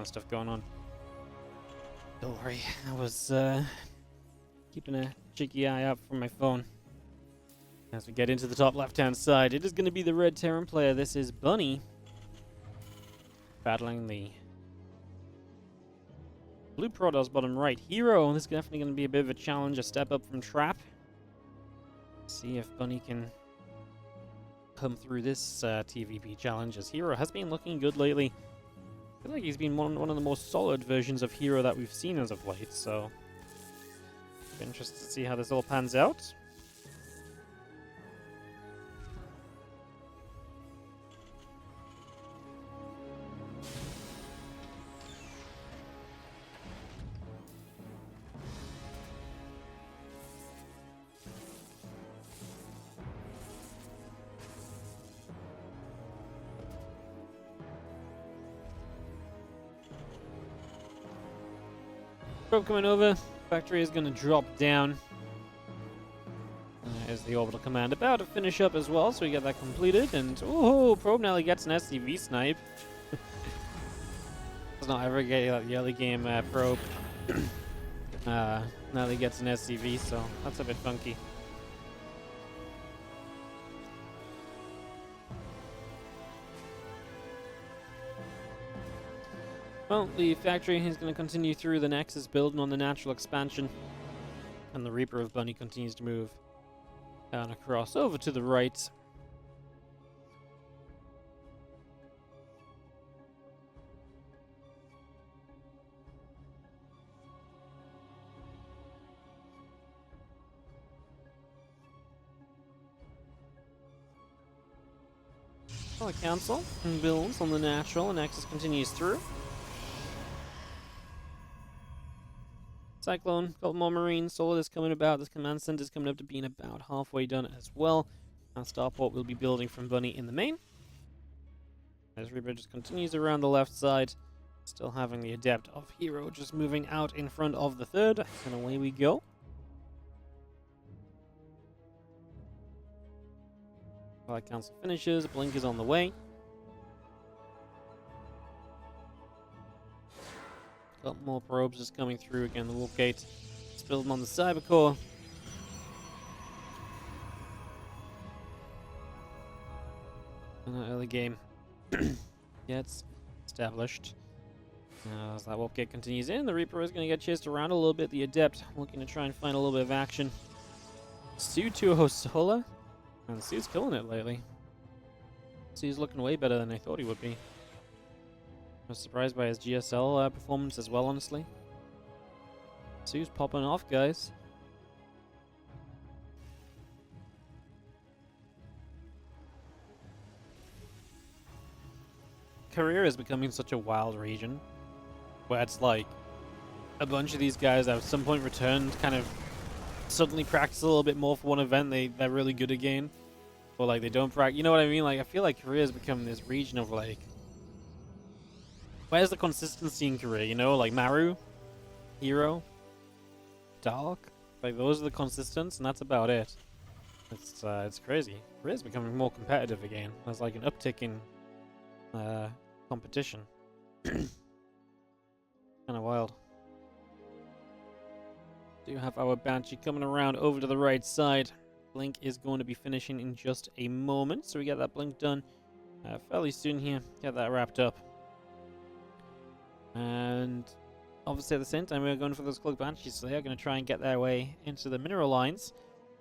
of stuff going on. Don't worry, I was keeping a cheeky eye out from my phone. As we get into the top left-hand side, it is going to be the red Terran player. This is Bunny battling the blue Protoss bottom right herO. This is definitely going to be a bit of a challenge, a step up from Trap. See if Bunny can come through this TVP challenge, as herO has been looking good lately. I feel like he's been one of the most solid versions of herO that we've seen as of late, so interested to see how this all pans out. Probe coming over. Factory is going to drop down. As the orbital command about to finish up as well, so we get that completed. And oh, Probe nearly gets an SCV snipe. Does not ever get the early game Probe. Nearly gets an SCV, so that's a bit funky. Well, the factory is going to continue through the Nexus, building on the natural expansion. And the Reaper of Bunny continues to move down across over to the right. Well, the Council builds on the natural, and Nexus continues through. Cyclone, couple more Marines, Solar is coming about. This command center is coming up to being about halfway done as well. And Starport will be building from Bunny in the main. As Reaper just continues around the left side, still having the Adept of herO just moving out in front of the third, and away we go. Flight Council finishes, Blink is on the way. Got more probes just coming through again. The Wolf Gate is building on the Cyber Core. And that early game gets established. As that Wolf Gate continues in, the Reaper is going to get chased around a little bit. The Adept looking to try and find a little bit of action. Su 2-0 Solar. And Su's killing it lately. Su's looking way better than I thought he would be. I was surprised by his GSL performance as well, honestly. Su's popping off, guys. Korea is becoming such a wild region, where it's like a bunch of these guys that at some point returned, kind of suddenly practice a little bit more for one event, they're really good again. Or like they don't practice, you know what I mean? Like I feel like Korea is becoming this region of like, where's the consistency in Korea, you know? Like Maru, herO, Dark, like those are the consistents, and that's about it. It's crazy. Korea's becoming more competitive again. There's like an uptick in competition. Kind of wild. Do have our Banshee coming around over to the right side. Blink is going to be finishing in just a moment, so we get that Blink done fairly soon here. Get that wrapped up. And obviously at the same time we're going for those Cloak Banshees, so they are going to try and get their way into the mineral lines.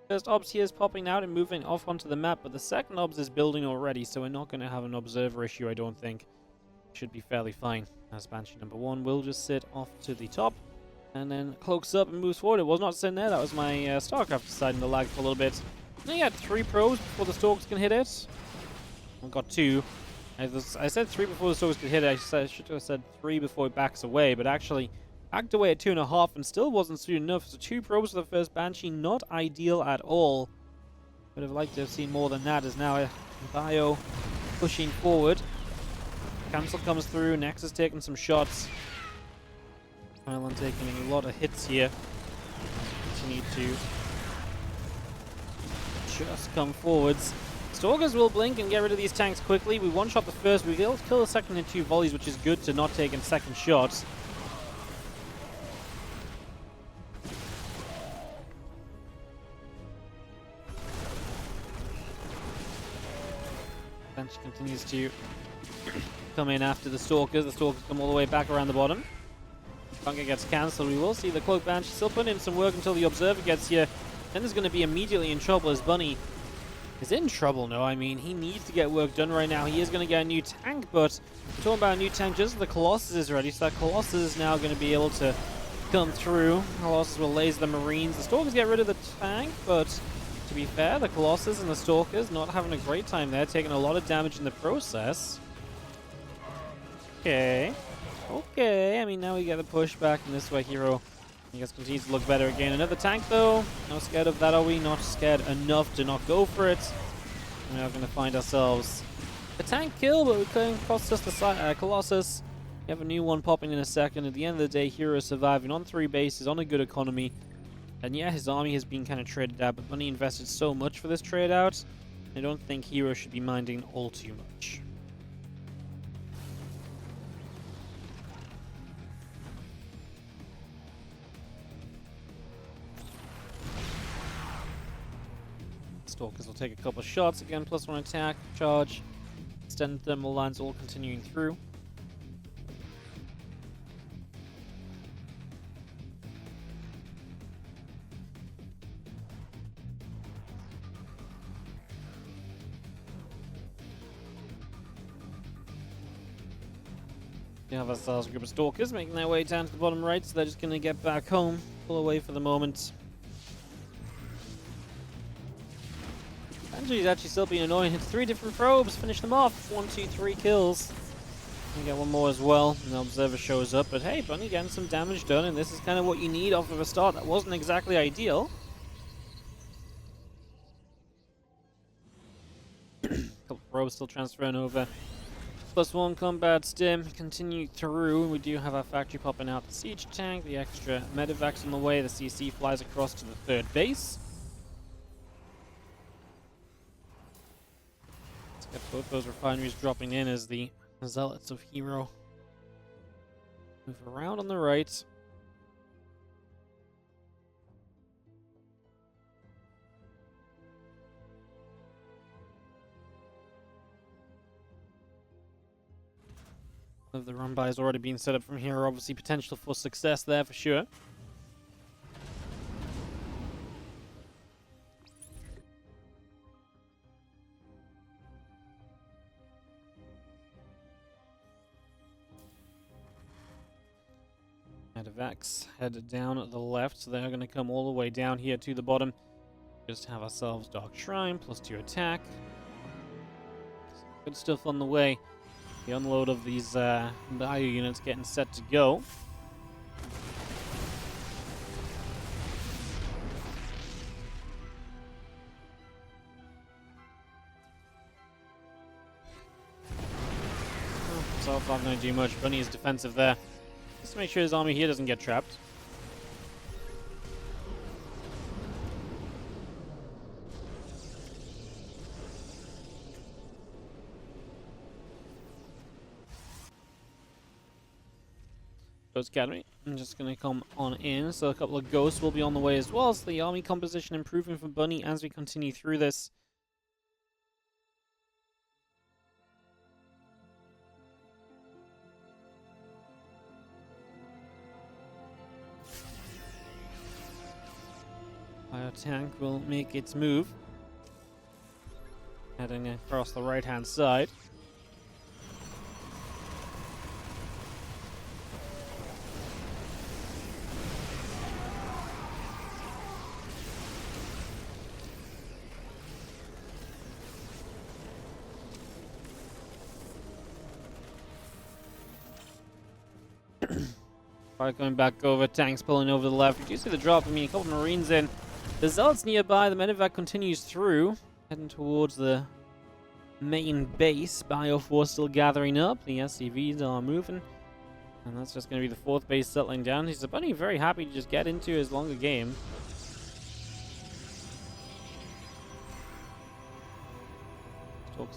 First obs here is popping out and moving off onto the map, but the second obs is building already, so we're not going to have an observer issue, I don't think. Should be fairly fine. As Banshee number 1 will just sit off to the top, and then cloaks up and moves forward. It was not sitting there, that was my StarCraft deciding to lag for a little bit. Now you had 3 probes before the Stalks can hit it. I've got 2. I said 3 before the Stalks could hit it. I should have said 3 before it backs away, but actually backed away at 2.5 and still wasn't soon enough. So 2 probes for the first Banshee, not ideal at all. Would have liked to have seen more than that, as now Bio pushing forward. Cancel comes through, Nexus taking some shots. Island taking a lot of hits here. Continue to just come forwards. Stalkers will blink and get rid of these tanks quickly. We one-shot the first, we kill the second in 2 volleys, which is good to not take in second shots. Bench continues to come in after the Stalkers. The Stalkers come all the way back around the bottom. Bunker gets cancelled. We will see the Cloak Banshee still putting in some work until the Observer gets here. Then is going to be immediately in trouble as Bunny is in trouble. No, I mean, he needs to get work done right now. He is going to get a new tank, but we're talking about a new tank just as the Colossus is ready. So that Colossus is now going to be able to come through. Colossus will laser the Marines. The Stalkers get rid of the tank, but to be fair, the Colossus and the Stalkers not having a great time there, taking a lot of damage in the process. Okay. Okay, I mean, now we get a pushback, and this way herO, I guess, continues to look better again. Another tank, though. Not scared of that, are we? Not scared enough to not go for it. We're now going to find ourselves a tank kill, but we couldn't cost us the Colossus. We have a new one popping in a second. At the end of the day, herO is surviving on 3 bases, on a good economy. And yeah, his army has been kind of traded out, but Bunny invested so much for this trade out. I don't think herO should be minding all too much. Stalkers will take a couple of shots again, +1 attack, charge, extended thermal lines all continuing through. We have ourselves a group of Stalkers making their way down to the bottom right, so they're just going to get back home, pull away for the moment. He's actually still being annoying. Hits 3 different probes, finish them off. 1, 2, 3 kills. We get one more as well, and the Observer shows up. But hey, Bunny getting some damage done, and this is kind of what you need off of a start that wasn't exactly ideal. Couple probes still transferring over. +1 combat stim, continue through. We do have our factory popping out the siege tank, the extra medevacs on the way. The CC flies across to the 3rd base. Get both those refineries dropping in as the zealots of herO move around on the right. The run by has already been set up from here. Obviously, potential for success there for sure. Medevacs head down at the left, so they're going to come all the way down here to the bottom. Just have ourselves Dark Shrine, +2 attack. Good stuff on the way. The unload of these bio units getting set to go. So I'm not going to do much. Bunny is defensive there. Just to make sure his army here doesn't get trapped. Ghost Academy. I'm just going to come on in. So a couple of ghosts will be on the way as well. So the army composition improving for Bunny as we continue through this. Our tank will make its move. Heading across the right-hand side. Going back over, tanks pulling over to the left. You do see the drop. I mean, a couple of Marines in. The Zealots nearby. The medevac continues through, heading towards the main base. Bioforce still gathering up. The SCVs are moving. And that's just going to be the 4th base settling down. He's Bunny very happy to just get into his longer game.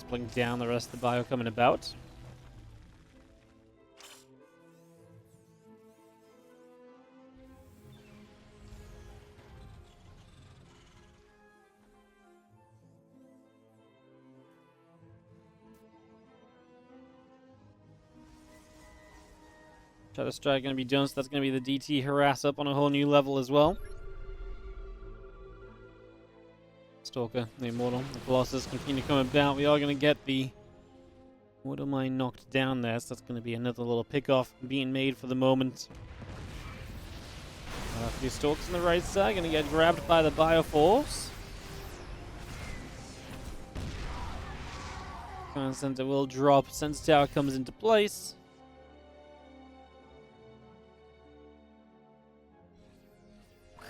pulling down, the rest of the bio coming about. Shadow Strike going to be done, so that's going to be the DT harass up on a whole new level as well. Stalker, the Immortal, the Colossus continue to come about. We are going to get the Mortal Mine knocked down there, so that's going to be another little pick-off being made for the moment. A few Stalkers on the right side, going to get grabbed by the Bioforce. Command Center will drop, Sense Tower comes into place.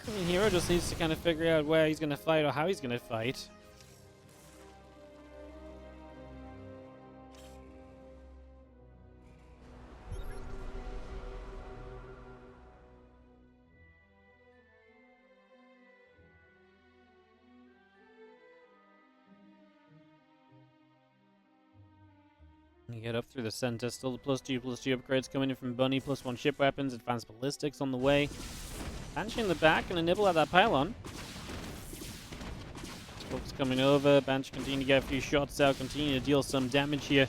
I mean, herO just needs to kind of figure out where he's going to fight or how he's going to fight. You get up through the center, still the +2/+2 upgrades coming in from Bunny, +1 ship weapons, advanced ballistics on the way. Banshee in the back, gonna nibble at that pylon. Stalk's coming over, Banshee continue to get a few shots out, continue to deal some damage here.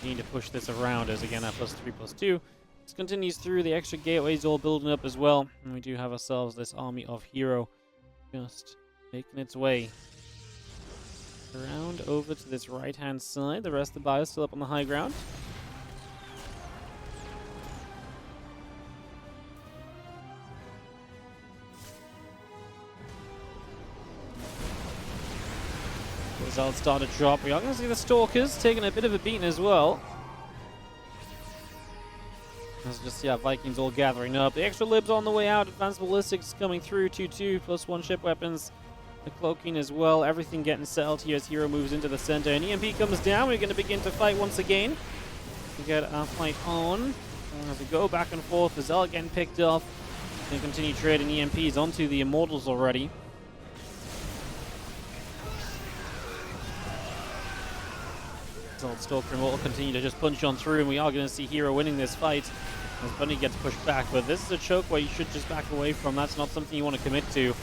Need to push this around as again at +3/+2. This continues through, the extra gateways all building up as well. And we do have ourselves this army of herO just making its way around over to this right-hand side. The rest of the bio still up on the high ground. Results start to drop. We are going to see the Stalkers taking a bit of a beating as well. Let's just see our Vikings all gathering up. The extra libs on the way out. Advanced ballistics coming through. 2/2 +1 ship weapons. The cloaking as well. Everything getting settled here as herO moves into the center. And EMP comes down. We're going to begin to fight once again. We get our fight on. As we go back and forth, the Zealot getting picked off. And continue trading EMPs onto the Immortals already. Zealot Stalker and will continue to just punch on through, and we are going to see herO winning this fight as Bunny gets pushed back. But this is a choke where you should just back away from. That's not something you want to commit to.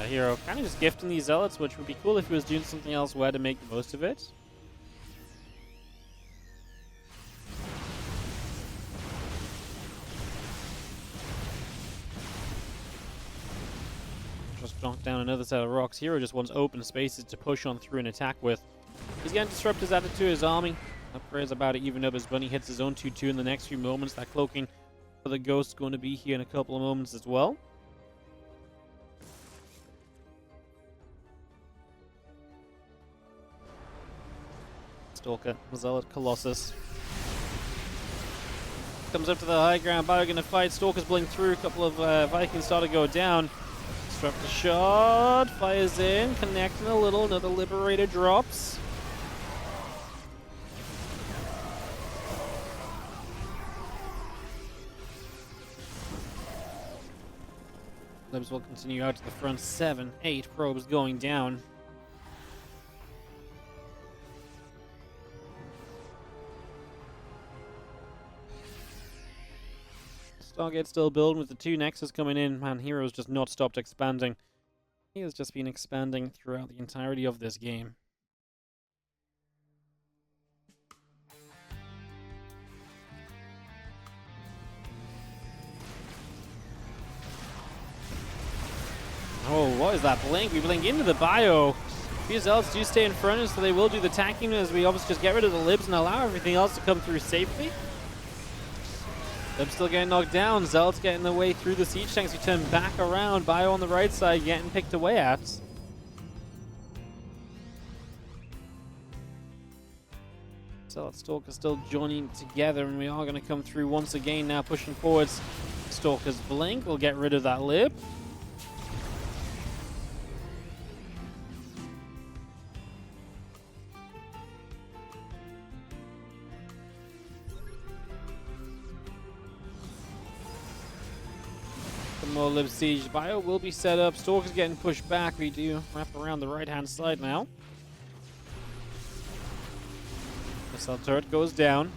herO kind of just gifting these Zealots, which would be cool if he was doing something elsewhere to make the most of it. Just knocked down another set of rocks. herO just wants open spaces to push on through and attack with. He's going to disrupt his added to his army. Upgrades about to even up as Bunny hits his own 2/2 in the next few moments. That cloaking for the Ghost is going to be here in a couple of moments as well. Stalker, Zealot, Colossus. Comes up to the high ground. Bio going to fight. Stalker's blink through. A couple of Vikings start to go down. Disrupt the shot. Fires in. Connecting a little. Another Liberator drops. Libs will continue out to the front. 7, 8 probes going down. Stargate still building with the 2 Nexus coming in. Man, herO's just not stopped expanding. He has just been expanding throughout the entirety of this game. Oh, what is that blink? We blink into the bio. These Zealots do stay in front, so they will do the tanking as we obviously just get rid of the libs and allow everything else to come through safely. Libs still getting knocked down. Zealots getting their way through the siege tanks. We turn back around. Bio on the right side getting picked away at. Zealot Stalker still joining together, and we are going to come through once again now, pushing forwards. Stalker's blink will get rid of that lib. More lib siege. Bio will be set up. Stalker's getting pushed back. We do wrap around the right hand side now. Missile turret goes down.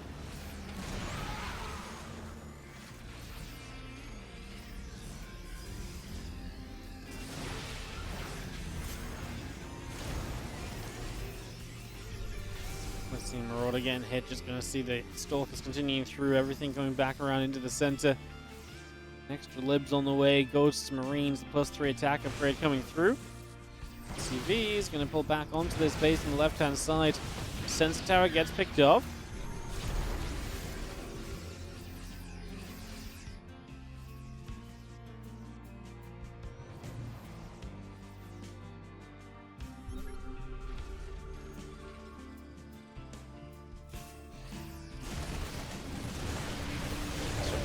Let's see Marauder getting hit. Just going to see the Stalkers continuing through. Everything going back around into the center. Extra libs on the way. Ghosts, Marines, the +3 attack upgrade coming through. CV is going to pull back onto this base on the left-hand side. Sensor tower gets picked up.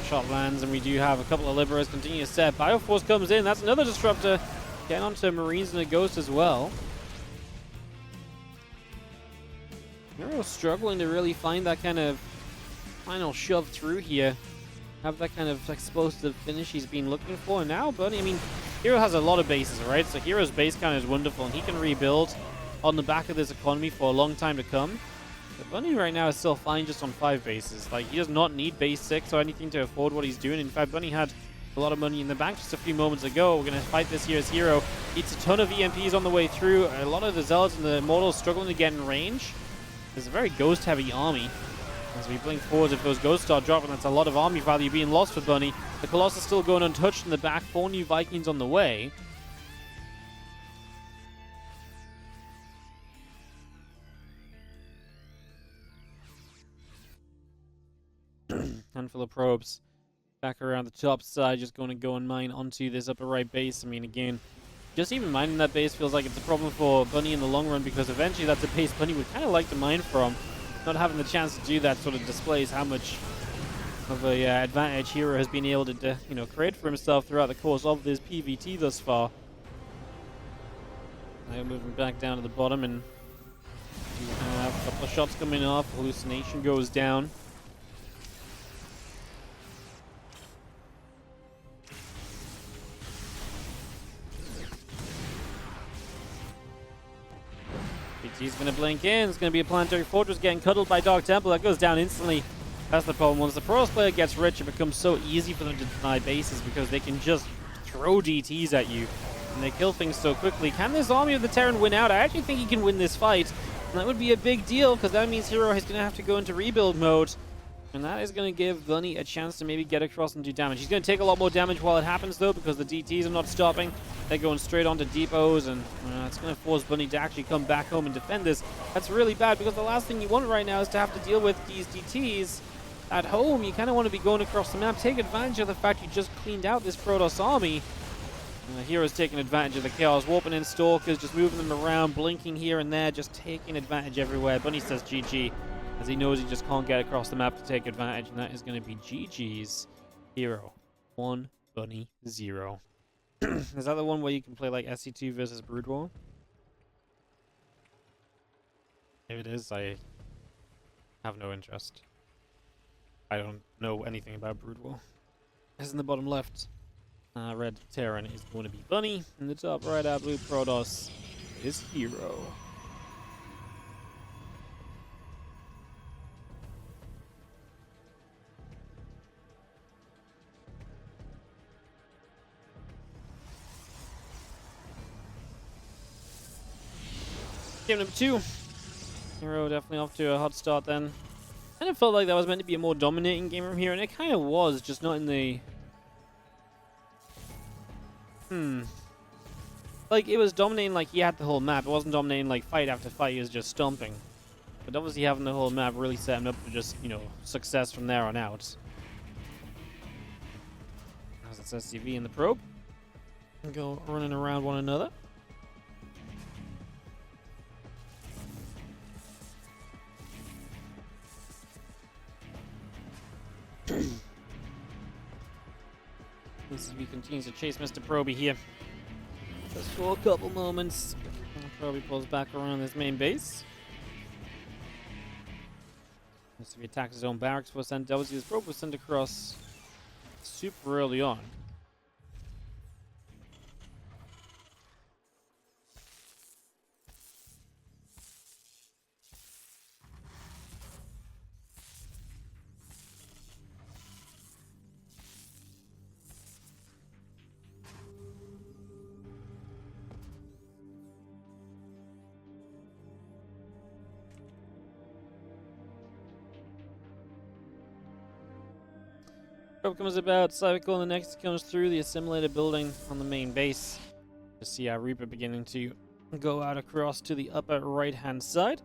Shot lands, and we do have a couple of liberators continue to set. Bioforce comes in. That's another disruptor. Getting onto Marines and a Ghost as well. herO struggling to really find that kind of final shove through here. Have that kind of explosive finish he's been looking for. And now, Bunny, I mean, herO has a lot of bases, right? So herO's base count is wonderful, and he can rebuild on the back of this economy for a long time to come. But Bunny right now is still fine just on 5 bases. Like, he does not need base 6 or anything to afford what he's doing. In fact, Bunny had a lot of money in the bank just a few moments ago. We're going to fight this here as herO. Eats a ton of EMPs on the way through. A lot of the Zealots and the Immortals struggling to get in range. There's a very ghost-heavy army. As we blink forward, if those ghosts start dropping, that's a lot of army value being lost for Bunny. The Colossus still going untouched in the back. 4 new Vikings on the way. Handful of probes back around the top side, just going to go and mine onto this upper right base. I mean, again, just even mining that base feels like it's a problem for Bunny in the long run, because eventually that's a base Bunny would kind of like to mine from. Not having the chance to do that sort of displays how much of a advantage herO has been able to create for himself throughout the course of this PvT thus far. Now moving back down to the bottom, and have a couple of shots coming off. Hallucination goes down. He's going to blink in. It's going to be a planetary fortress getting cuddled by Dark Temple. That goes down instantly. That's the problem. Once the Protoss player gets rich, it becomes so easy for them to deny bases because they can just throw DTs at you. And they kill things so quickly. Can this army of the Terran win out? I actually think he can win this fight. And that would be a big deal, because that means herO is going to have to go into rebuild mode. And that is going to give Bunny a chance to maybe get across and do damage. He's going to take a lot more damage while it happens, though, because the DTs are not stopping. They're going straight onto depots, and it's going to force Bunny to actually come back home and defend this. That's really bad, because the last thing you want right now is to have to deal with these DTs at home. You kind of want to be going across the map. Take advantage of the fact you just cleaned out this Protoss army. herO's taking advantage of the chaos. Warping in Stalkers, just moving them around, blinking here and there, just taking advantage everywhere. Bunny says GG, as he knows he just can't get across the map to take advantage, and that is going to be GG's. herO 1, Bunny 0. Is that the one where you can play like SC2 versus Brood War? If it is, I have no interest. I don't know anything about Brood War. As in the bottom left, red Terran is going to be Bunny. In the top right, our blue Protoss is herO. Game number 2. herO definitely off to a hot start then. Kind of felt like that was meant to be a more dominating game from here, and it kind of was, just not in the... Like, it was dominating like he had the whole map. It wasn't dominating like fight after fight, he was just stomping. But obviously having the whole map really set him up for just, success from there on out. As it's SCV in the probe. And go running around one another. SCV continues to chase Mr. Proby here. Just for a couple moments. Proby pulls back around his main base. SCV attacks his own barracks for sent. Obviously, his probe was sent across super early on. Probe comes about, Cycle and the next comes through the assimilated building on the main base. You see our Reaper beginning to go out across to the upper right hand side.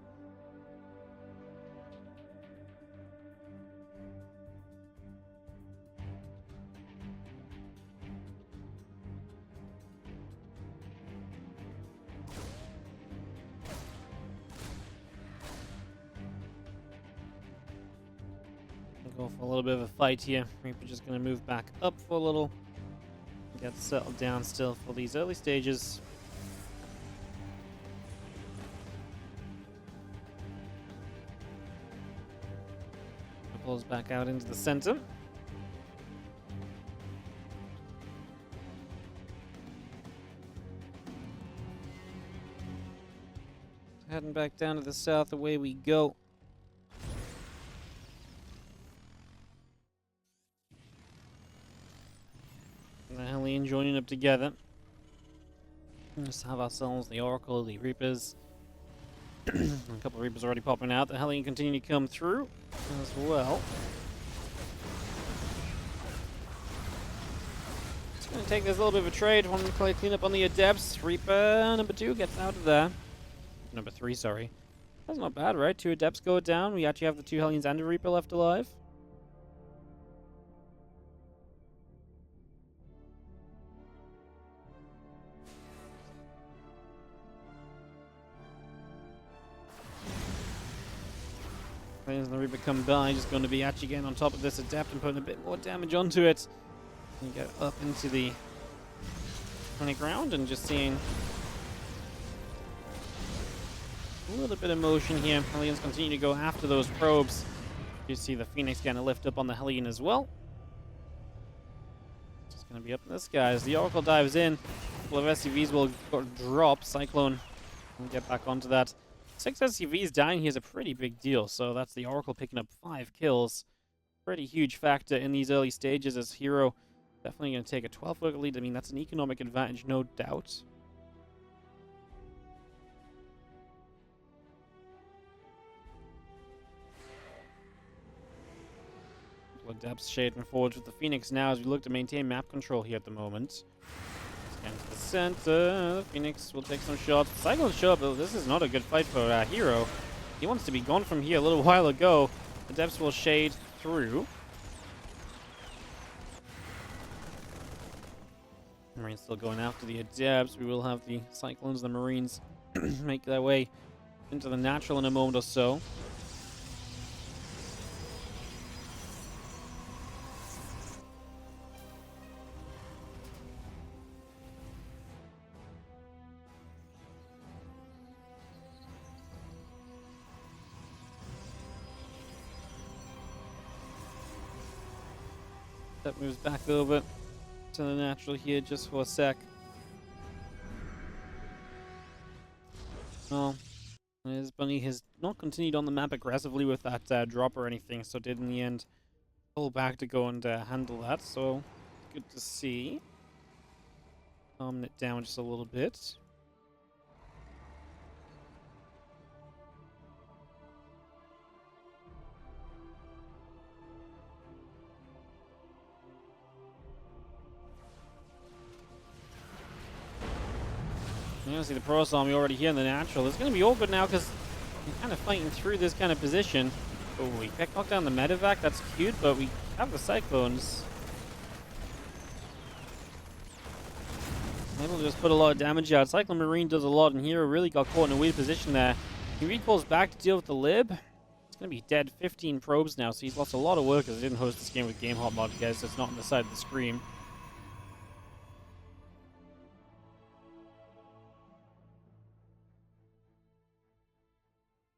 Go for a little bit of a fight here. Reaper just going to move back up for a little. Get settled down still for these early stages. Pulls back out into the center. Heading back down to the south, away we go. And the Hellion joining up together. Let's have ourselves the Oracle, the Reapers. A couple of Reapers already popping out. The Hellion continue to come through as well. Just going to take this little bit of a trade. One to clean up on the Adepts. Reaper number 2 gets out of there. Number 3, sorry. That's not bad, right? 2 Adepts go down. We actually have the 2 Hellions and a Reaper left alive. As the Reaper come by, just going to be actually getting on top of this Adept and putting a bit more damage onto it. And get up into the ground and just seeing a little bit of motion here. Hellions continue to go after those probes. You see the Phoenix getting a lift up on the Hellion as well. Just going to be up in the sky as the Oracle dives in. A couple of SCVs will drop. Cyclone will get back onto that. 6 SCVs dying here is a pretty big deal, so that's the Oracle picking up 5 kills. Pretty huge factor in these early stages as herO. Definitely going to take a 12-worker lead. I mean, that's an economic advantage, no doubt. Adepts shading forward with the Phoenix now as we look to maintain map control here at the moment. Scan to the center. The Phoenix will take some shots. Cyclone show up, but this is not a good fight for herO. He wants to be gone from here a little while ago. Adepts will shade through. Marines still going after the Adepts. We will have the Cyclones, the Marines make their way into the natural in a moment or so. That moves back over to the natural here just for a sec. Well, his Bunny has not continued on the map aggressively with that drop or anything, so did in the end pull back to go and handle that, so good to see. Calming it down just a little bit. You can see the Pro Army already here in the natural. It's going to be awkward now because we're kind of fighting through this kind of position. Oh, we knocked down the medevac. That's cute, but we have the Cyclones. Able to just put a lot of damage out. Cyclone Marine does a lot, and herO really got caught in a weird position there. He recalls back to deal with the Lib. It's going to be dead 15 probes now, so he's lost a lot of work because I didn't host this game with Game Hop mod, guys, so it's not on the side of the screen.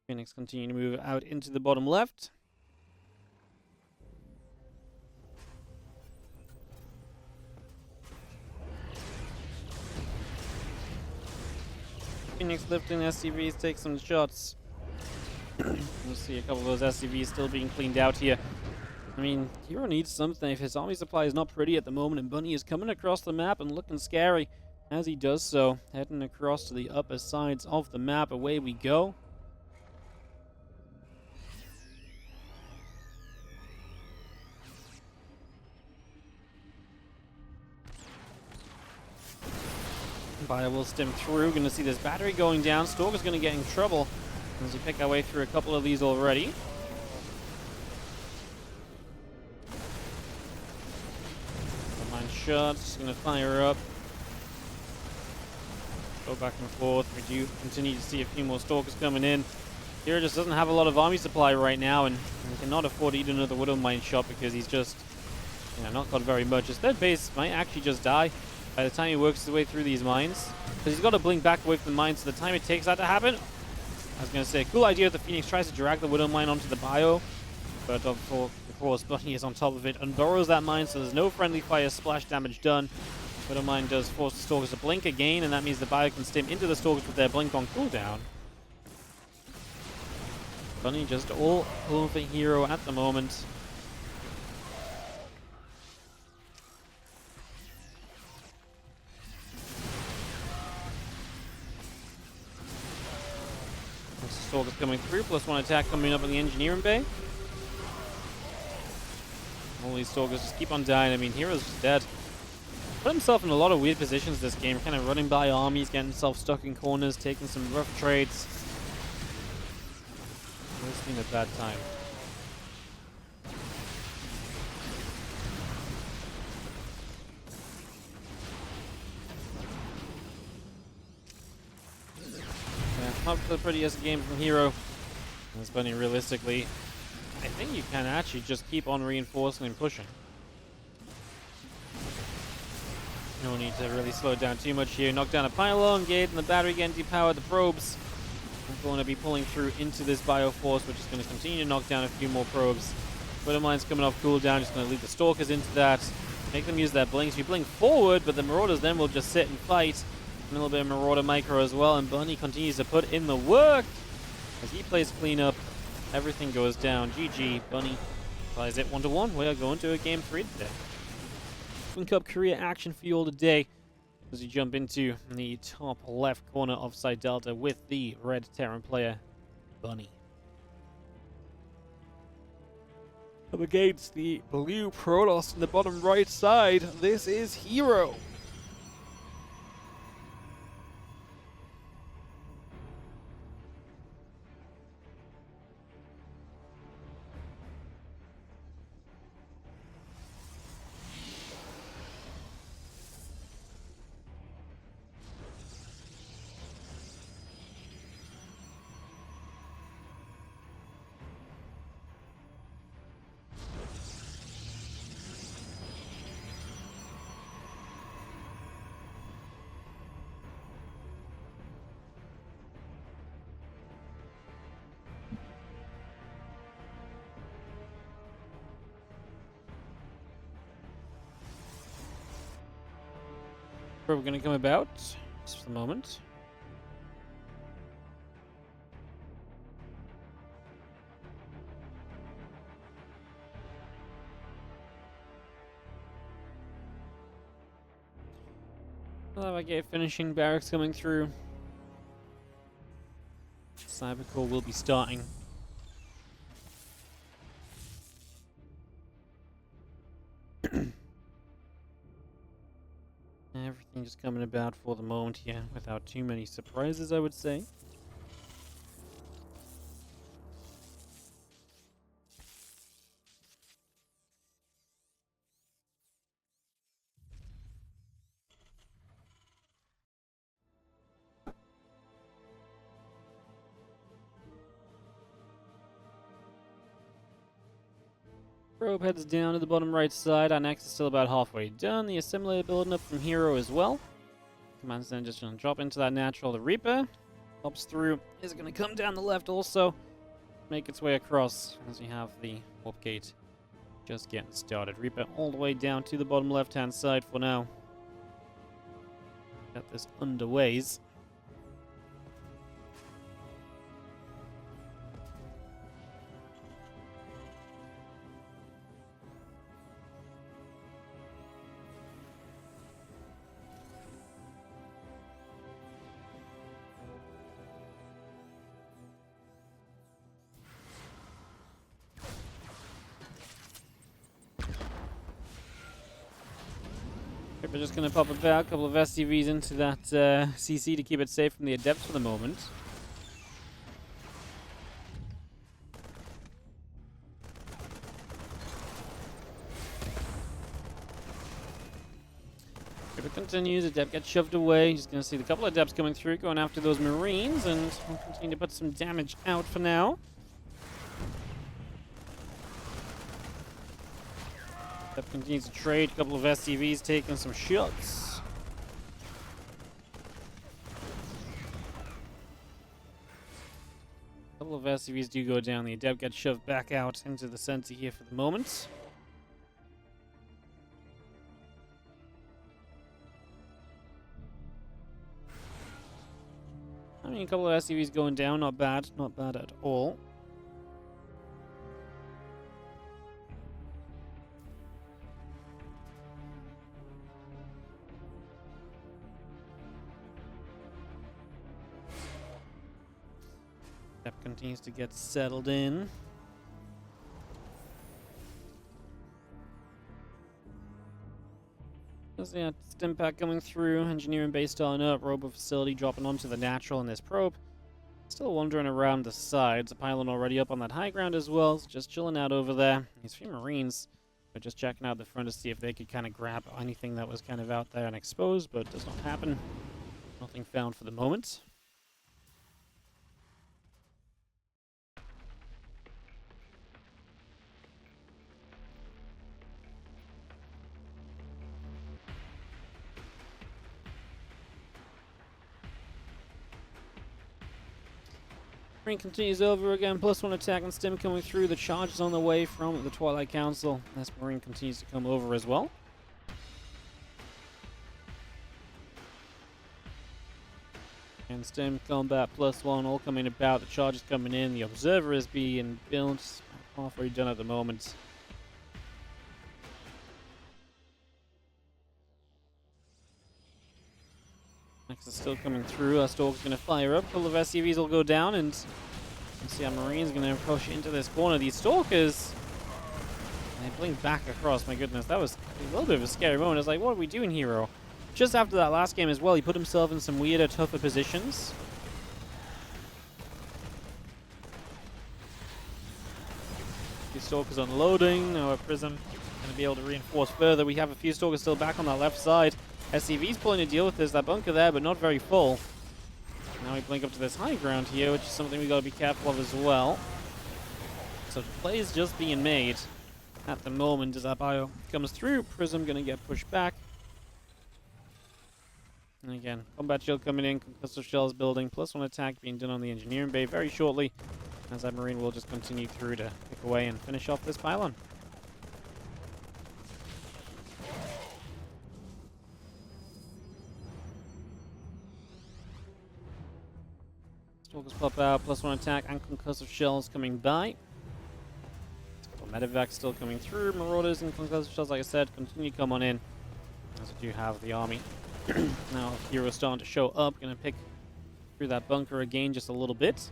Phoenix continue to move out into the bottom left. Phoenix lifting SCVs, take some shots. We'll see a couple of those SCVs still being cleaned out here. I mean, herO needs something. If his army supply is not pretty at the moment, and Bunny is coming across the map and looking scary as he does so. Heading across to the upper sides of the map, away we go. Fire will stim through. Going to see this battery going down. Stalker's going to get in trouble as we pick our way through a couple of these already. Mine shots. Going to fire up. Go back and forth. We do continue to see a few more Stalkers coming in. herO just doesn't have a lot of army supply right now, and he cannot afford to eat another Widow Mine shot because he's just, not got very much. His third base might actually just die by the time he works his way through these mines, because he's got to blink back away from the mines. So the time it takes that to happen, I was going to say, cool idea if the Phoenix tries to drag the Widow Mine onto the bio, but of course Bunny is on top of it and burrows that mine, so there's no friendly fire splash damage done. Widow Mine does force the Stalkers to blink again, and that means the bio can stim into the Stalkers with their blink on cooldown. Bunny just all over herO at the moment. Stalkers coming through, plus one attack coming up in the engineering bay. All these Stalkers just keep on dying. I mean, herO's just dead. Put himself in a lot of weird positions this game, kind of running by armies, getting himself stuck in corners, taking some rough trades. It's been a bad time. Not the prettiest game from herO. As Bunny, realistically, I think you can actually just keep on reinforcing and pushing. No need to really slow it down too much here. Knock down a pylon gate and the battery again, depower the probes. We're going to be pulling through into this bioforce, which is going to continue to knock down a few more probes. Widow Mine's coming off cooldown, just going to lead the Stalkers into that. Make them use their blinks. We blink forward, but the Marauders then will just sit and fight. A little bit of Marauder micro as well, and Bunny continues to put in the work. As he plays cleanup, everything goes down. GG, Bunny ties it 1-1. We are going to a game 3 today. Open Cup Korea action for you all today. As you jump into the top left corner of side Delta with the red Terran player, Bunny. Up against the blue Protoss in the bottom right side, this is herO. Where we're going to come about, just for the moment. We'll have a gate finishing, barracks coming through. Cybercore will be starting. Everything just coming about for the moment here, without too many surprises, I would say. Probe heads down to the bottom right side. Our next is still about halfway done. The assimilator building up from herO as well. Command's then just going to drop into that natural. The Reaper hops through. Is going to come down the left also. Make its way across as we have the warp gate just getting started. Reaper all the way down to the bottom left hand side for now. Got this underways. We're just going to pop about a couple of SCVs into that CC to keep it safe from the Adepts for the moment. If it continues, Adept gets shoved away. Just going to see the couple of Adepts coming through, going after those Marines, and we'll continue to put some damage out for now. Adept continues to trade. A couple of SCVs taking some shots. A couple of SCVs do go down. The Adept gets shoved back out into the center here for the moment. I mean, a couple of SCVs going down, not bad at all. Step continues to get settled in. There's the stim pack coming through, engineering base starting up, robo facility dropping onto the natural in this probe. Still wandering around the sides. A pylon already up on that high ground as well, so just chilling out over there. These few Marines are just checking out the front to see if they could kind of grab anything that was kind of out there and exposed, but it does not happen. Nothing found for the moment. Marine continues over again, +1 attack and stim coming through. The charge is on the way from the Twilight Council. This Marine continues to come over as well. And stim, combat, +1, all coming about. The charge is coming in. The observer is being built. Halfway done at the moment. Next is still coming through. Our Stalker's going to fire up. A couple of SCVs will go down, and you see our Marine's going to push into this corner. These Stalkers, they blink back across. My goodness, that was a little bit of a scary moment. I was like, what are we doing, herO? Just after that last game as well, he put himself in some weirder, tougher positions. These Stalkers unloading. Now our Prism going to be able to reinforce further. We have a few Stalkers still back on that left side. SCV's pulling to deal with this. That bunker there, but not very full. Now we blink up to this high ground here, which is something we got to be careful of as well. So the play is just being made at the moment as that bio comes through. Prism going to get pushed back. And again, combat shield coming in, concussive shells building, +1 attack being done on the engineering bay very shortly. As that Marine will just continue through to pick away and finish off this pylon. Stalkers pop out, +1 attack and concussive shells coming by. Medevac still coming through. Marauders and concussive shells, like I said, continue to come on in. As we do have the army. Now hero's starting to show up. Gonna pick through that bunker again just a little bit.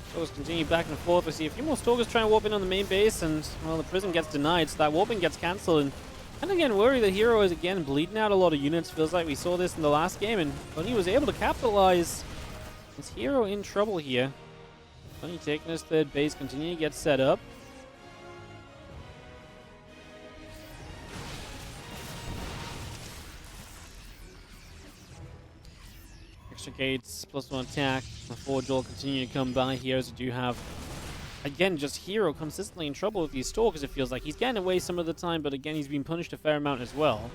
Stalkers continue back and forth. We see a few more Stalkers trying to warp in on the main base, and well, the prison gets denied, so that warping gets cancelled. And again, worry the herO is again bleeding out a lot of units. Feels like we saw this in the last game, and Bunny was able to capitalize. Is herO in trouble here? Bunny taking his third base, continuing to get set up. Extra gates, +1 attack. The Forge will continue to come by here as we do have, again, just herO consistently in trouble with these Stalkers. It feels like he's getting away some of the time, but again, he's been punished a fair amount as well.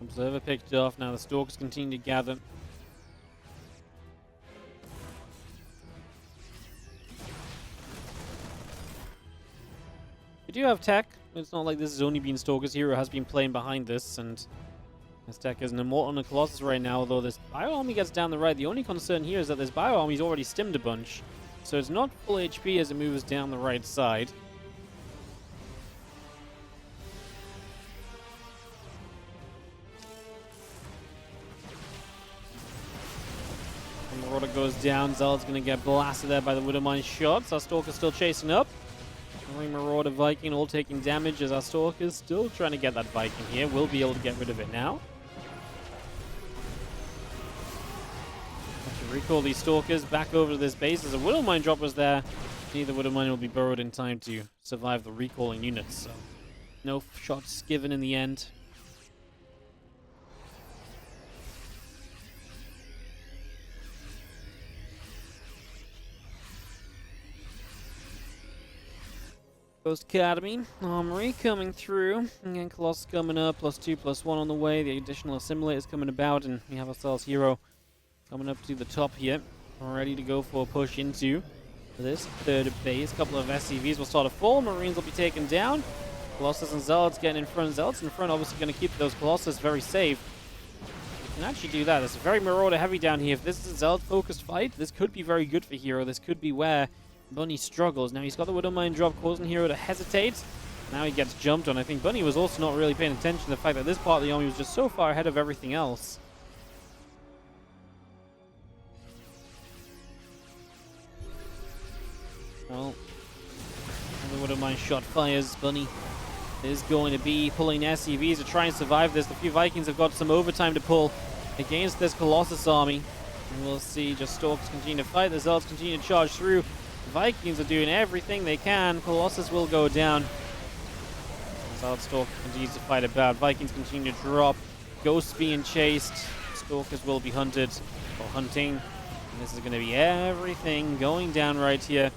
Observer picked off. Now the Stalkers continue to gather. We do have tech. It's not like this has only been Stalkers. herO has been playing behind this, and this tech is an Immortal and a Colossus right now, although this Bio Army gets down the right. The only concern here is that this Bio Army's already stimmed a bunch, so it's not full HP as it moves down the right side. goes down. Zealot's going to get blasted there by the Widowmine shots. Our Stalker's still chasing up. Marauder Viking all taking damage as our Stalker's still trying to get that Viking here. We'll be able to get rid of it now. Have to recall these Stalkers back over to this base. As a Widowmine drop was there, neither Widowmine will be burrowed in time to survive the recalling units. So no shots given in the end. Ghost Academy, Armory coming through. Again, Colossus coming up, +2, +1 on the way. The additional assimilators coming about, and we have ourselves herO coming up to the top here. Ready to go for a push into this third base. A couple of SCVs will start to fall. Marines will be taken down. Colossus and Zealots getting in front. Zealots in front, obviously going to keep those Colossus very safe. You can actually do that. It's very Marauder heavy down here. If this is a Zealot-focused fight, this could be very good for herO. This could be where Bunny struggles. Now he's got the Widowmine drop, causing herO to hesitate. Now he gets jumped on. I think Bunny was also not really paying attention to the fact that this part of the army was just so far ahead of everything else. Well, the Widowmine shot fires. Bunny is going to be pulling SCVs to try and survive this. The few Vikings have got some overtime to pull against this Colossus army. And we'll see just Stalkers continue to fight. The Zealots continue to charge through. Vikings are doing everything they can. Colossus will go down. Zealot Stalker continues to fight about. Vikings continue to drop. Ghosts being chased. Stalkers will be hunted or hunting. And this is going to be everything going down right here.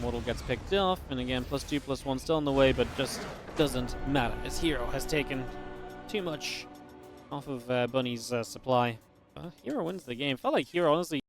Mortal gets picked off. And again, +2, +1 still on the way, but just doesn't matter as herO has taken too much off of Bunny's supply. herO wins the game. Felt like herO honestly